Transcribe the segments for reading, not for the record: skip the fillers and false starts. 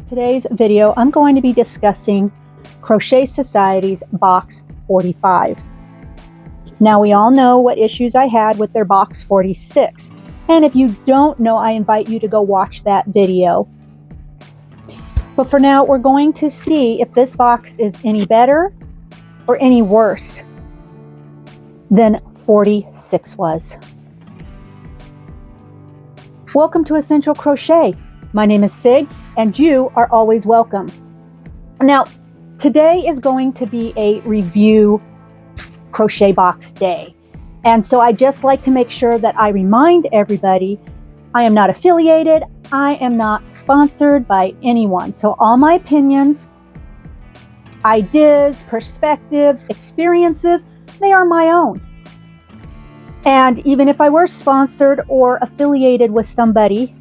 Today's video, I'm going to be discussing Crochet Society's box 45. Now, we all know what issues I had with their box 46. And if you don't know, I invite you to go watch that video. But for now, we're going to see if this box is any better or any worse than 46 was. Welcome to Essential Crochet. My name is Sig, and you are always welcome. Now, today is going to be a review crochet box day. And so I just like to make sure that I remind everybody I am not affiliated, I am not sponsored by anyone. So all my opinions, ideas, perspectives, experiences, they are my own. And even if I were sponsored or affiliated with somebody,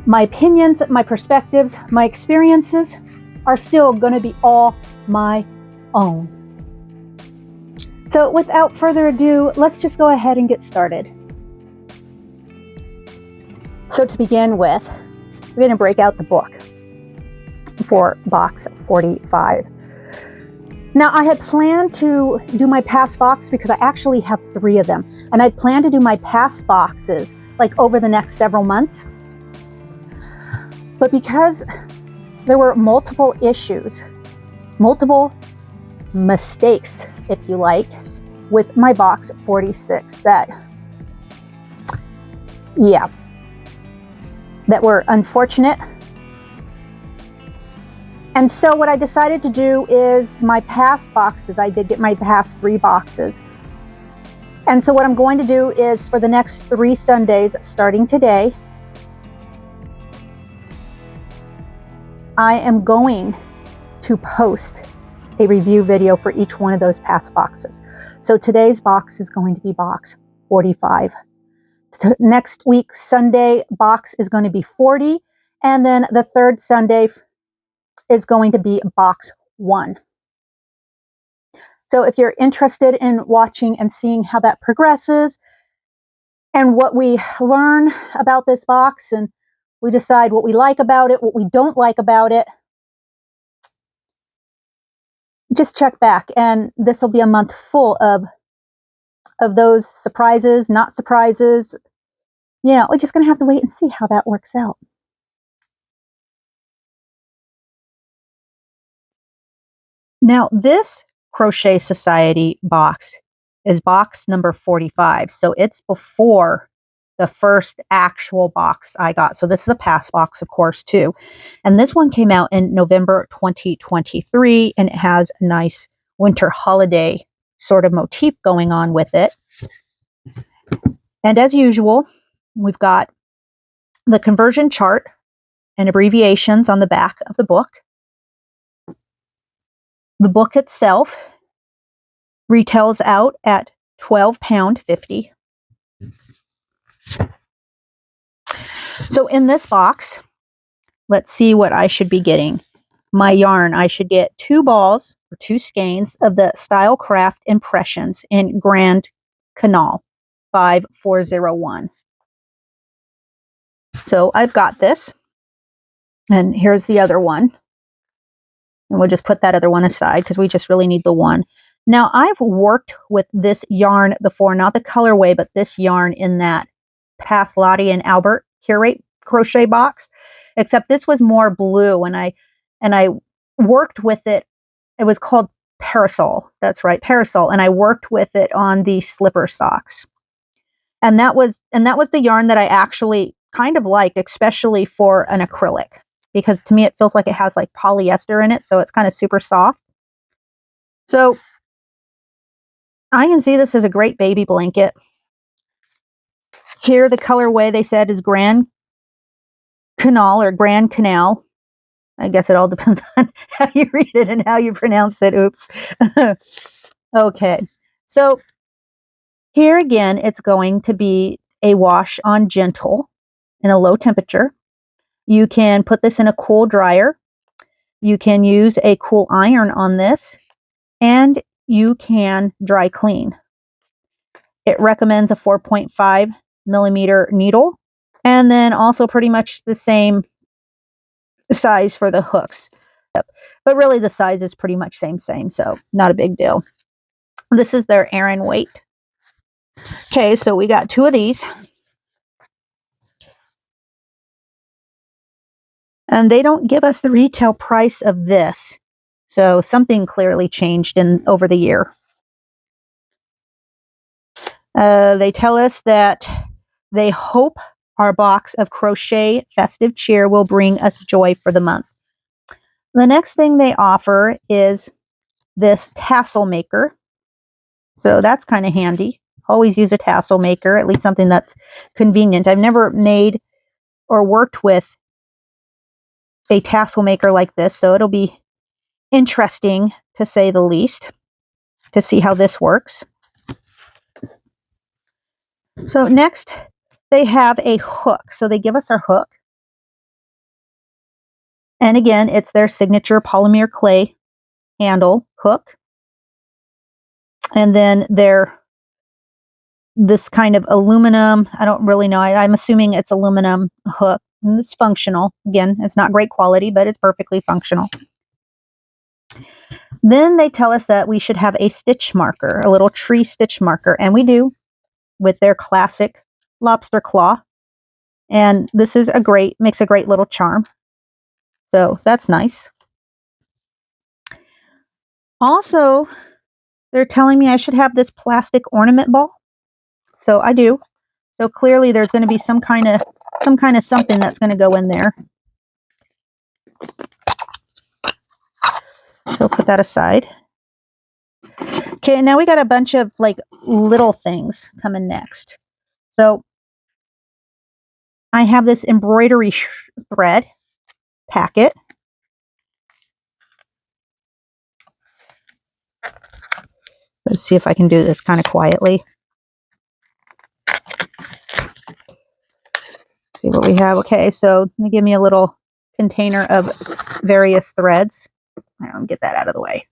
my opinions, my perspectives, my experiences are still going to be all my own. So without further ado, let's just go ahead and get started. So to begin with, we're going to break out the book for box 45. Now, I had planned to do my past box because I actually have 3 of them. And I'd planned to do my past boxes like over the next several months. But because there were multiple issues, multiple mistakes, if you like, with my box 46 that were unfortunate. And so what I decided to do is my past boxes, I did get my past 3 boxes. And so what I'm going to do is for the next 3 Sundays, starting today, I am going to post a review video for each one of those past boxes. So today's box is going to be box 45. So next week's Sunday box is going to be 40. And then the 3rd Sunday is going to be box 1. So if you're interested in watching and seeing how that progresses and what we learn about this box, and we decide what we like about it, what we don't like about it, just check back. And this will be a month full of those surprises, not surprises. You know, we're just going to have to wait and see how that works out. Now, this Crochet Society box is box number 45. So it's before the first actual box I got. So this is a past box, of course, too. And this one came out in November 2023, and it has a nice winter holiday sort of motif going on with it. And as usual, we've got the conversion chart and abbreviations on the back of the book. The book itself retails out at £12.50. So in this box, let's see what I should be getting. My yarn, I should get 2 balls or 2 skeins of the Stylecraft Impressions in Grand Canal 5401. So I've got this, and here's the other one. And we'll just put that other one aside because we just really need the one. Now, I've worked with this yarn before, not the colorway, but this yarn in that past Lottie and Albert Curate crochet box, except this was more blue, and I worked with it. It was called Parasol. That's right, Parasol, and I worked with it on the slipper socks. And that was the yarn that I actually kind of like, especially for an acrylic, because to me it feels like it has like polyester in it, so it's kind of super soft. So I can see this as a great baby blanket. Here, the colorway they said is Grand Canal or Grand Canal. I guess it all depends on how you read it and how you pronounce it. Oops. Okay. So here again, it's going to be a wash on gentle in a low temperature. You can put this in a cool dryer. You can use a cool iron on this, and you can dry clean. It recommends a 4.5 millimeter needle, and then also pretty much the same size for the hooks. But really the size is pretty much same, so not a big deal. This is their Aran weight. Okay, so we got 2 of these. And they don't give us the retail price of this. So something clearly changed over the year. They tell us that they hope our box of Crochet Festive Cheer will bring us joy for the month. The next thing they offer is this tassel maker. So that's kind of handy. Always use a tassel maker, at least something that's convenient. I've never made or worked with a tassel maker like this, so it'll be interesting to say the least to see how this works. So next they have a hook. So they give us our hook. And again, it's their signature polymer clay handle hook. And then this kind of aluminum, I don't really know, I'm assuming it's aluminum hook. And it's functional. Again, it's not great quality, but it's perfectly functional. Then they tell us that we should have a stitch marker, a little tree stitch marker, and we do, with their classic lobster claw. And this is makes a great little charm. So that's nice. Also, they're telling me I should have this plastic ornament ball. So I do. So clearly there's going to be some kind of something that's going to go in there. So put that aside. Okay, now we got a bunch of like little things coming next. So I have this embroidery thread packet. Let's see if I can do this kind of quietly. See what we have. Okay, so they give me a little container of various threads. I'll get that out of the way.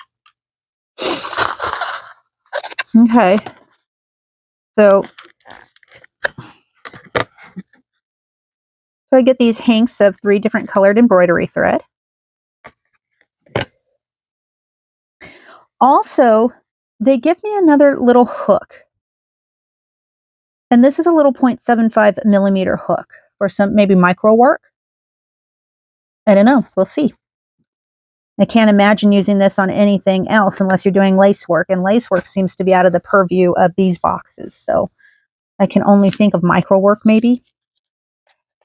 Okay. So I get these hanks of 3 different colored embroidery thread. Also, they give me another little hook. And this is a little 0.75 millimeter hook for some maybe micro work. I don't know. We'll see. I can't imagine using this on anything else unless you're doing lace work. And lace work seems to be out of the purview of these boxes. So I can only think of micro work maybe.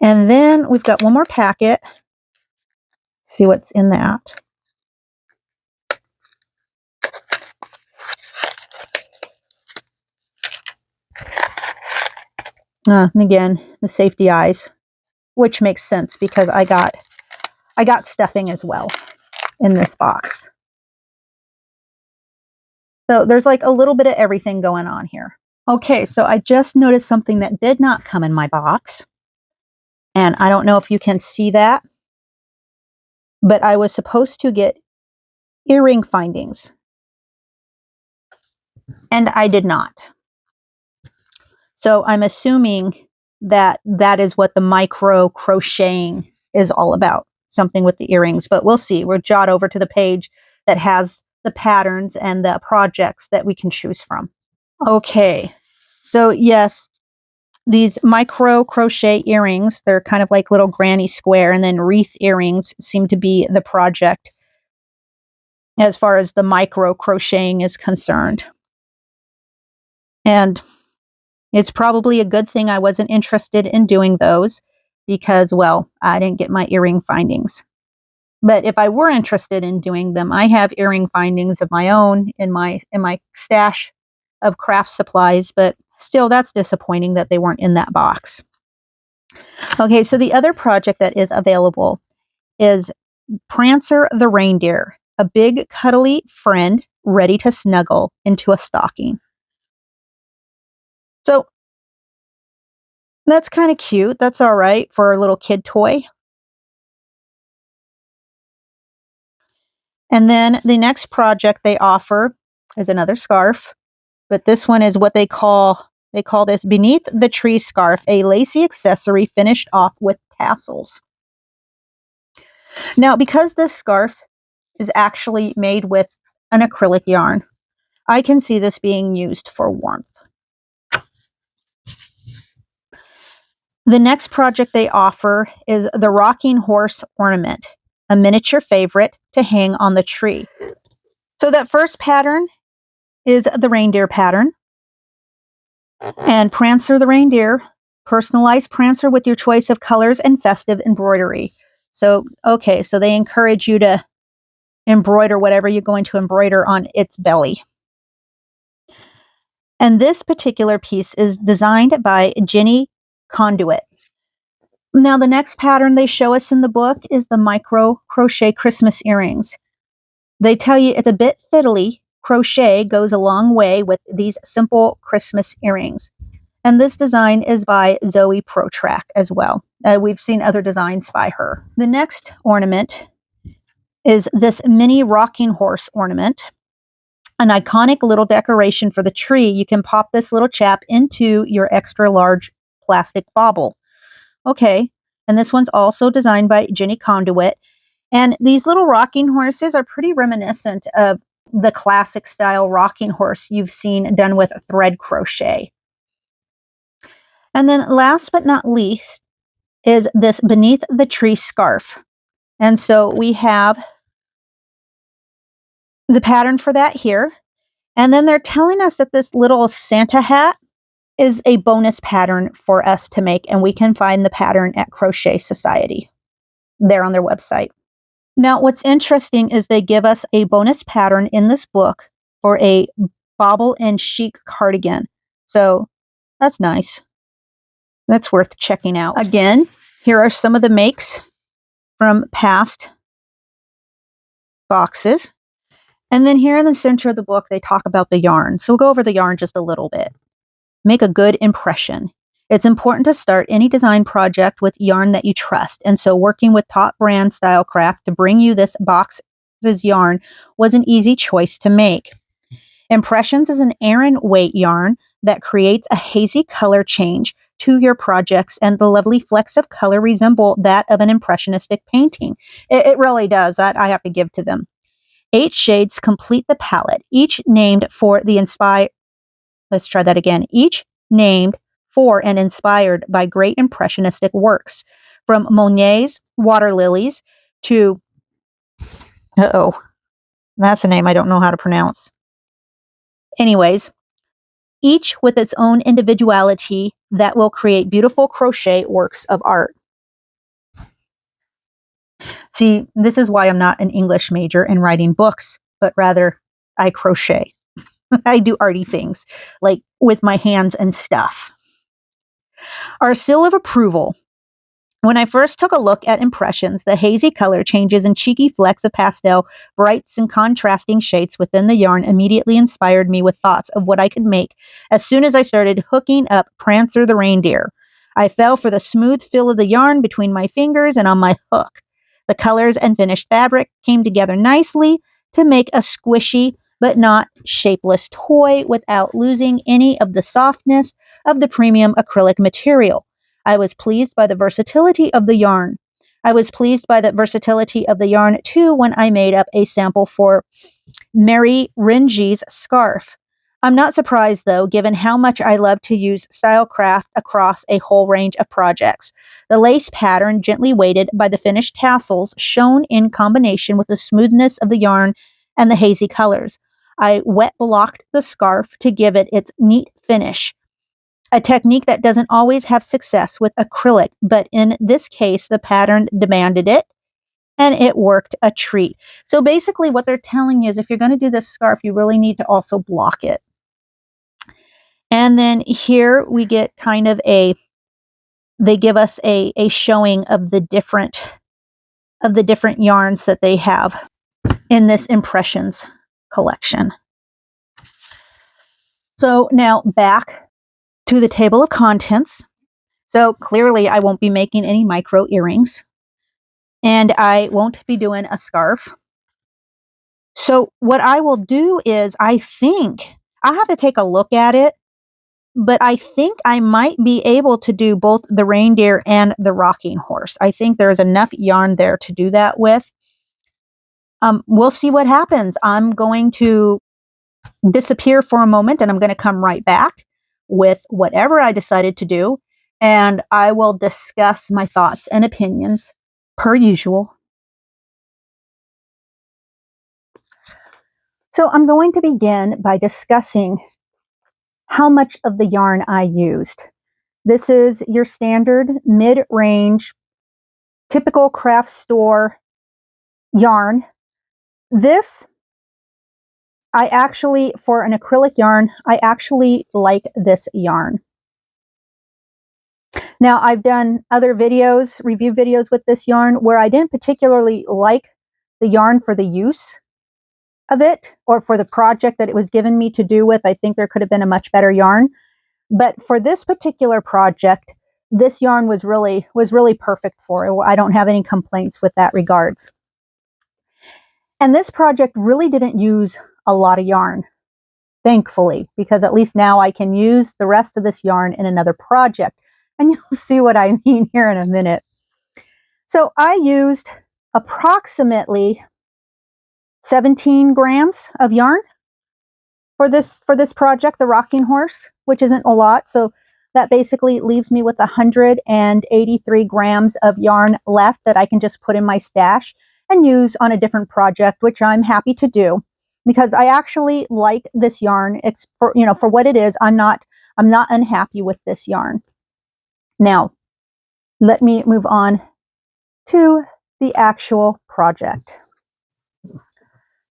And then we've got one more packet. See what's in that. And again, the safety eyes, which makes sense because I got stuffing as well in this box. So there's like a little bit of everything going on here. Okay, so I just noticed something that did not come in my box. And I don't know if you can see that, but I was supposed to get earring findings. And I did not. So I'm assuming that that is what the micro crocheting is all about. Something with the earrings, but we'll see. We'll jot over to the page that has the patterns and the projects that we can choose from. Okay, so yes, these micro crochet earrings, they're kind of like little granny square, and then wreath earrings seem to be the project as far as the micro crocheting is concerned. And it's probably a good thing I wasn't interested in doing those because, well, I didn't get my earring findings. But if I were interested in doing them, I have earring findings of my own in my stash of craft supplies, but still that's disappointing that they weren't in that box. Okay, so the other project that is available is Prancer the Reindeer, a big cuddly friend ready to snuggle into a stocking. So that's kind of cute. That's all right for a little kid toy. And then the next project they offer is another scarf, but this one is what they call this Beneath the Tree scarf, a lacy accessory finished off with tassels. Now, because this scarf is actually made with an acrylic yarn, I can see this being used for warmth. The next project they offer is the rocking horse ornament, a miniature favorite to hang on the tree. So that first pattern is the reindeer pattern. And Prancer the reindeer, personalize Prancer with your choice of colors and festive embroidery. So, okay, so they encourage you to embroider whatever you're going to embroider on its belly. And this particular piece is designed by Jenny Conduit. Now, the next pattern they show us in the book is the micro crochet Christmas earrings. They tell you it's a bit fiddly. Crochet goes a long way with these simple Christmas earrings. And this design is by Zoe Protrack as well. We've seen other designs by her. The next ornament is this mini rocking horse ornament, an iconic little decoration for the tree. You can pop this little chap into your extra large plastic bauble. Okay, and this one's also designed by Jenny Conduit. And these little rocking horses are pretty reminiscent of the classic style rocking horse you've seen done with thread crochet. And then last but not least is this Beneath the Tree scarf. And so we have the pattern for that here. And then they're telling us that this little Santa hat is a bonus pattern for us to make, and we can find the pattern at Crochet Society there on their website. Now, what's interesting is they give us a bonus pattern in this book for a bobble and chic cardigan. So that's nice. That's worth checking out. Again, here are some of the makes from past boxes. And then here in the center of the book, they talk about the yarn. So we'll go over the yarn just a little bit. Make a good impression. It's important to start any design project with yarn that you trust. And so working with top brand Stylecraft to bring you this box's yarn was an easy choice to make. Impressions is an Aran weight yarn that creates a hazy color change to your projects, and the lovely flecks of color resemble that of an impressionistic painting. It really does. That I have to give to them. 8 shades complete the palette, each named for the each named for and inspired by great impressionistic works, from Monet's Water Lilies to, that's a name I don't know how to pronounce. Anyways, each with its own individuality that will create beautiful crochet works of art. See, this is why I'm not an English major in writing books, but rather I crochet. I do arty things, like with my hands and stuff. Our seal of approval. When I first took a look at impressions, the hazy color changes and cheeky flecks of pastel, brights and contrasting shades within the yarn immediately inspired me with thoughts of what I could make as soon as I started hooking up Prancer the reindeer. I fell for the smooth feel of the yarn between my fingers and on my hook. The colors and finished fabric came together nicely to make a squishy but not shapeless toy without losing any of the softness of the premium acrylic material. I was pleased by the versatility of the yarn. I was pleased by the versatility of the yarn too when I made up a sample for Mary Ringy's scarf. I'm not surprised though, given how much I love to use Stylecraft across a whole range of projects. The lace pattern, gently weighted by the finished tassels, shone in combination with the smoothness of the yarn and the hazy colors. I wet blocked the scarf to give it its neat finish, a technique that doesn't always have success with acrylic, but in this case, the pattern demanded it, and it worked a treat. So basically what they're telling you is if you're going to do this scarf, you really need to also block it. And then here we get kind of they give us a showing of the different yarns that they have in this Impressions collection. So now back to the table of contents. So clearly I won't be making any micro earrings, and I won't be doing a scarf. So what I will do is, I think I'll have to take a look at it, but I think I might be able to do both the reindeer and the rocking horse. I think there's enough yarn there to do that with. We'll see what happens. I'm going to disappear for a moment and I'm going to come right back with whatever I decided to do, and I will discuss my thoughts and opinions per usual. So I'm going to begin by discussing how much of the yarn I used. This is your standard mid-range, typical craft store yarn. This, I actually, for an acrylic yarn, I actually like this yarn. Now, I've done other videos, review videos with this yarn, where I didn't particularly like the yarn for the use of it, or for the project that it was given me to do with. I think there could have been a much better yarn. But for this particular project, this yarn was really perfect for it. I don't have any complaints with that regards. And this project really didn't use a lot of yarn, thankfully, because at least now I can use the rest of this yarn in another project. And you'll see what I mean here in a minute. So I used approximately 17 grams of yarn for this project, the rocking horse, which isn't a lot. So that basically leaves me with 183 grams of yarn left that I can just put in my stash and use on a different project, which I'm happy to do because I actually like this yarn. It's for, for what it is. I'm not unhappy with this yarn. Now, let me move on to the actual project.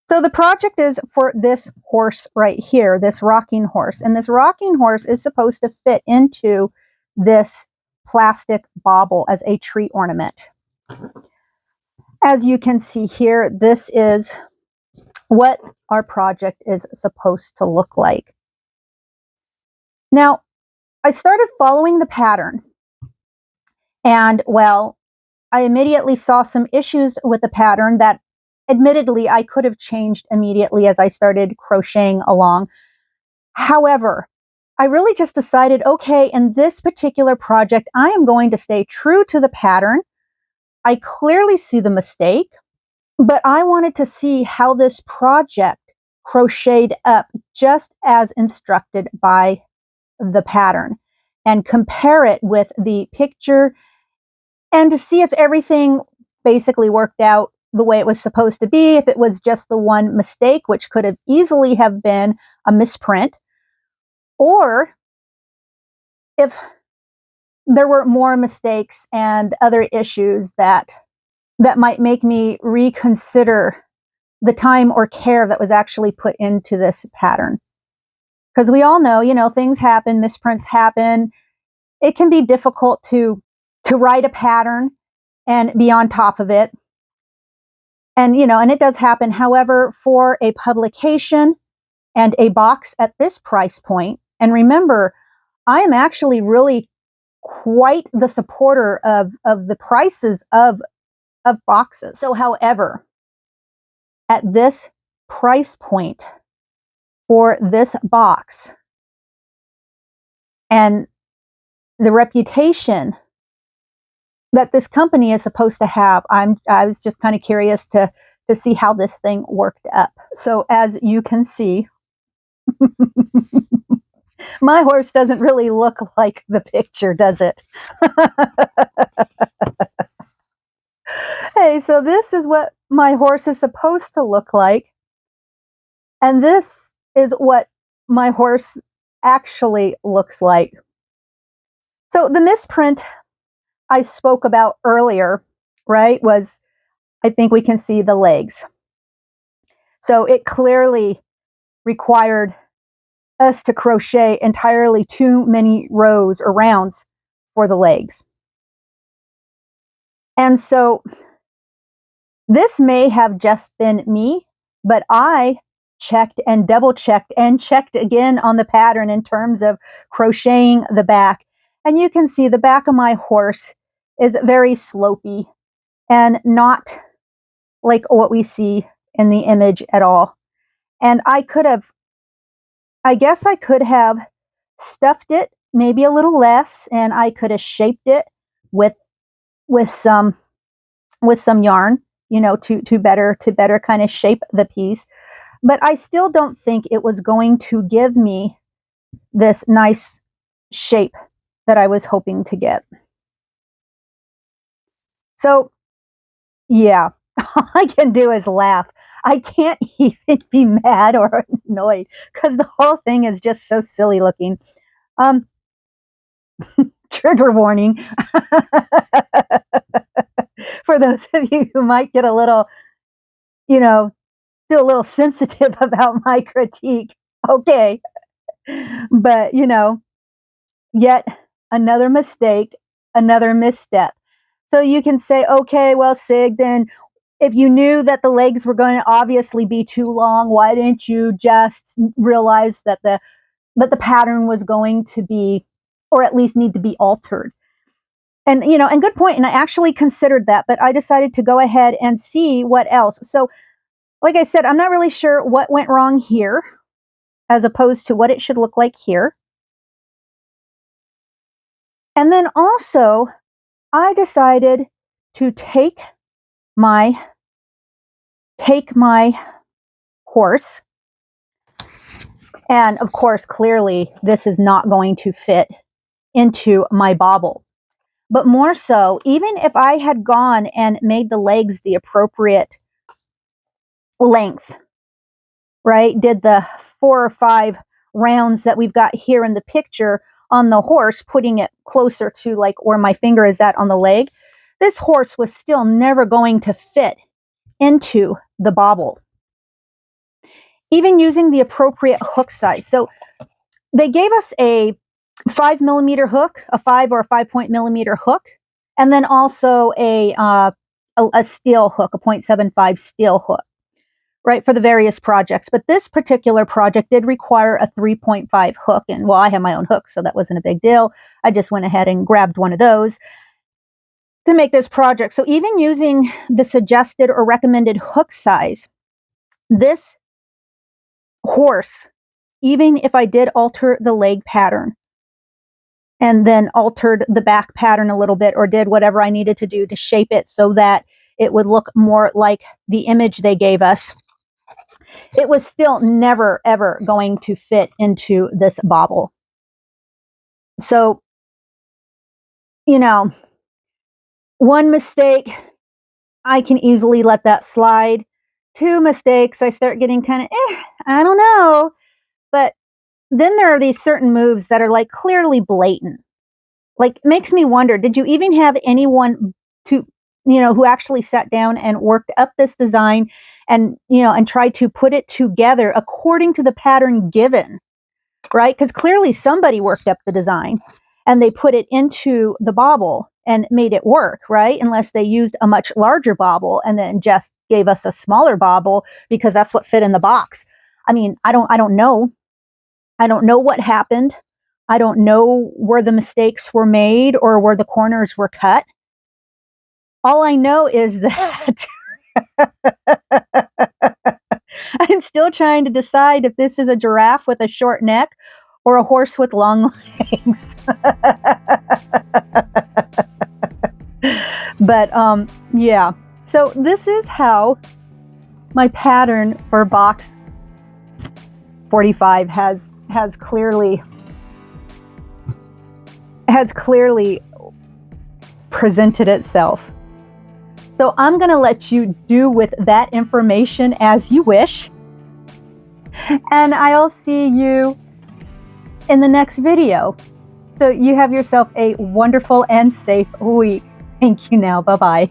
So the project is for this horse right here, this rocking horse. And this rocking horse is supposed to fit into this plastic bauble as a tree ornament. As you can see here, this is what our project is supposed to look like. Now, I started following the pattern. And, well, I immediately saw some issues with the pattern that admittedly I could have changed immediately as I started crocheting along. However, I really just decided, okay, in this particular project, I am going to stay true to the pattern. I clearly see the mistake, but I wanted to see how this project crocheted up just as instructed by the pattern and compare it with the picture and to see if everything basically worked out the way it was supposed to be, if it was just the one mistake, which could have easily have been a misprint, or if there were more mistakes and other issues that might make me reconsider the time or care that was actually put into this pattern. Because we all know, things happen, misprints happen. It can be difficult to write a pattern and be on top of it. And, and it does happen. However, for a publication and a box at this price point, and remember, I am actually really quite the supporter of the prices of boxes. So, however, at this price point for this box and the reputation that this company is supposed to have, I was just kind of curious to see how this thing worked up. So as you can see, my horse doesn't really look like the picture, does it? Hey, so this is what my horse is supposed to look like. And this is what my horse actually looks like. So the misprint I spoke about earlier, right, was, I think we can see the legs. So it clearly required us to crochet entirely too many rows or rounds for the legs. And so this may have just been me, but I checked and double checked and checked again on the pattern in terms of crocheting the back. And you can see the back of my horse is very slopey and not like what we see in the image at all. And I guess I could have stuffed it maybe a little less, and I could have shaped it with with some yarn, you know, to better kind of shape the piece. But I still don't think it was going to give me this nice shape that I was hoping to get. So yeah, all I can do is laugh. I can't even be mad or annoyed because the whole thing is just so silly looking. Um, Trigger warning for those of you who might get a little, you know, feel a little sensitive about my critique. Okay. But, you know, yet another mistake, another misstep. So you can say, okay, well, Sig, then if you knew that the legs were going to obviously be too long, why didn't you just realize that the pattern was going to be, or at least need to be altered? And, you know, and good point. And I actually considered that, but I decided to go ahead and see what else. So, like I said, I'm not really sure what went wrong here as opposed to what it should look like here. And then also, I decided to take my horse. And of course, clearly, this is not going to fit into my bauble. But more so, even if I had gone and made the legs the appropriate length, right? Did the 4 or 5 rounds that we've got here in the picture on the horse, putting it closer to like where my finger is at on the leg, this horse was still never going to fit into the bauble. Even using the appropriate hook size. So they gave us a 5mm hook, a 5 or a 5.0mm hook, and then also a steel hook, a 0.75 steel hook, right, for the various projects. But this particular project did require a 3.5 hook, and well, I have my own hook, so that wasn't a big deal. I just went ahead and grabbed one of those to make this project. So even using the suggested or recommended hook size, this horse, even if I did alter the leg pattern and then altered the back pattern a little bit or did whatever I needed to do to shape it so that it would look more like the image they gave us, it was still never, ever going to fit into this bauble. So, you know, one mistake, I can easily let that slide. 2 mistakes, I start getting kind of, I don't know. But then there are these certain moves that are like clearly blatant. Like, makes me wonder, did you even have anyone to, you know, who actually sat down and worked up this design and, you know, and tried to put it together according to the pattern given, right? Because clearly somebody worked up the design and they put it into the bauble and made it work, right? Unless they used a much larger bauble and then just gave us a smaller bauble because that's what fit in the box. I mean, I don't know. I don't know what happened. I don't know where the mistakes were made or where the corners were cut. All I know is that I'm still trying to decide if this is a giraffe with a short neck or a horse with long legs. But yeah. So this is how my pattern for box 45 has clearly presented itself. So I'm going to let you do with that information as you wish. And I'll see you in the next video. So you have yourself a wonderful and safe week. Thank you now. Bye-bye.